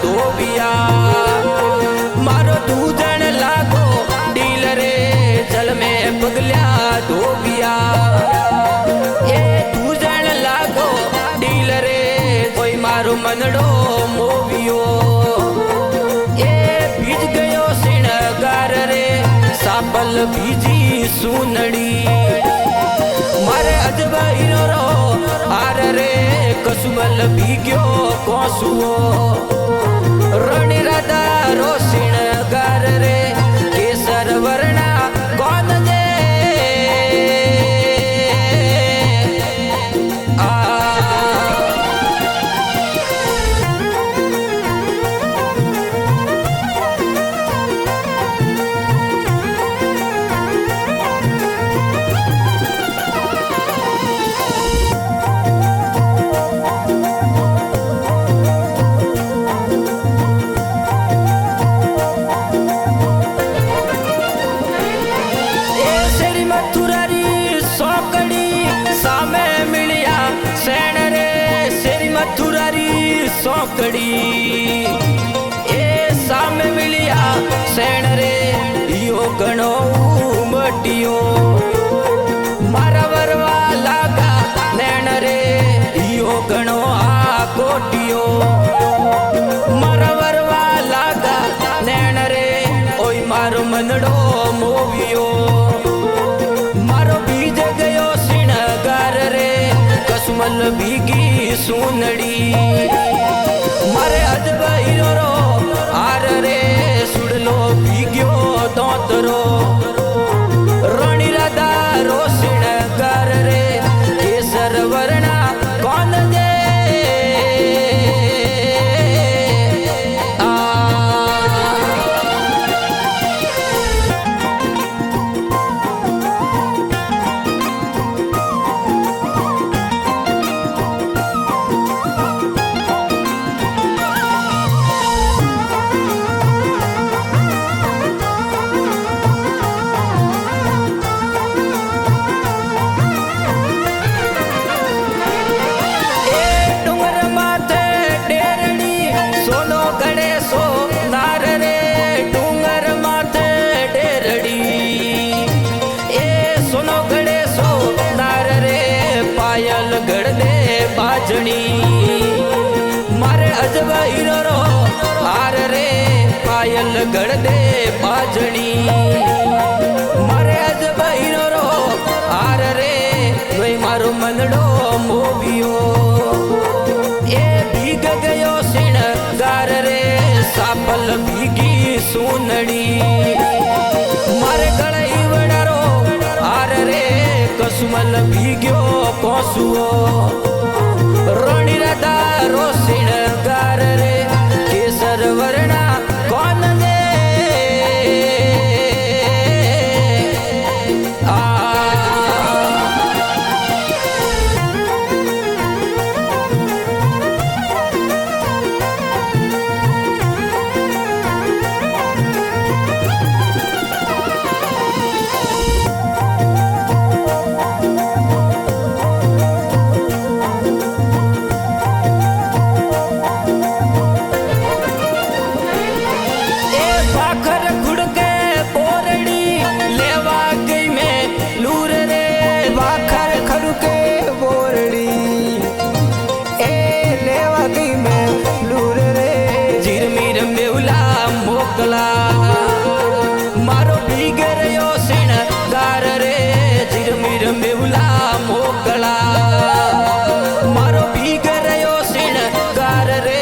धोबिया मारो दूजन लागो डील रे जल में पगल्या धोबिया ये दूजन लागो डील रे कोई मारो मनडो मोवियो ये भीज गयो सिणगार रे सापल भीजी सुनड़ी मारे अजबईनो रो आर रे कसुमल भीग्यो कोसुओ रणि राधा रो सिणगार रे केसर वर्णा कौन दे सोकड़ी ए सामे मिलिया सेण रे यो गणो मटियो मारा वरवा लागा नैण रे यो गणो आ कोटियो मारा वरवा लागा नैण रे ओय मारो मनडो मोवियो मारो बीज गयो सिणगार रे कसुमल भीगी सुनड़ी मारे अजबईनो रो आर रे सुडलो भीग्यो दोतरो रणि राधा रो सिणगार रे केसर वर्णा कौन दे मारे अजबईनो रो आर रे पायल गढ़ दे बाजणी मारे अजबईनो रो आर रे वही मारो मनडो मोवियो ए भीग गयो सिणगार रे सापल भीगी सुनड़ी मारे गलई वड़ारो आर रे कसुमल भीग्यो कोसुओ रणि राधा रो सिणगार रे केसर वर्णा कौन दे मारो भीगर यो सिणगार रे झिरमिर मेवला मोकला मारो भीगर यो सिणगार रे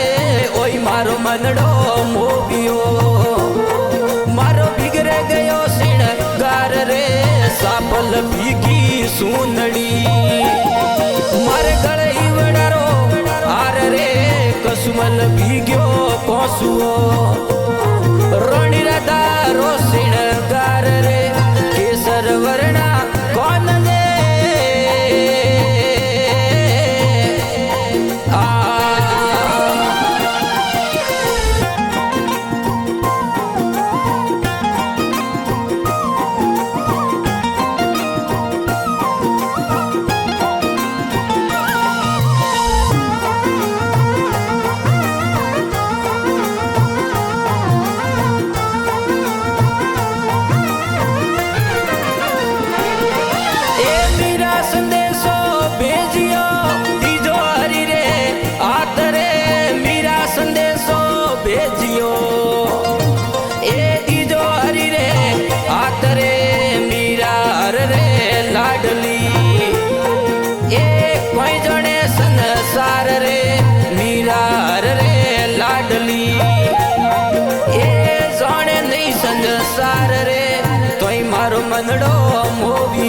ओय मारो मनडो मोवियो मारो भीगर गयो सिणगार रे सापल भीगी सुनड़ी मारे गलई वड़ारो आर रे कसुमल भीग्यो कोसुओ रणि राधा रो सिणगार रे केसर वर्णा कौन दे લાડલી એ કોઈ જણે સંસાર રે મીરાર રે લાડલી એ જાણે નહીં સંસાર રે તોય મારો મનડો મોવી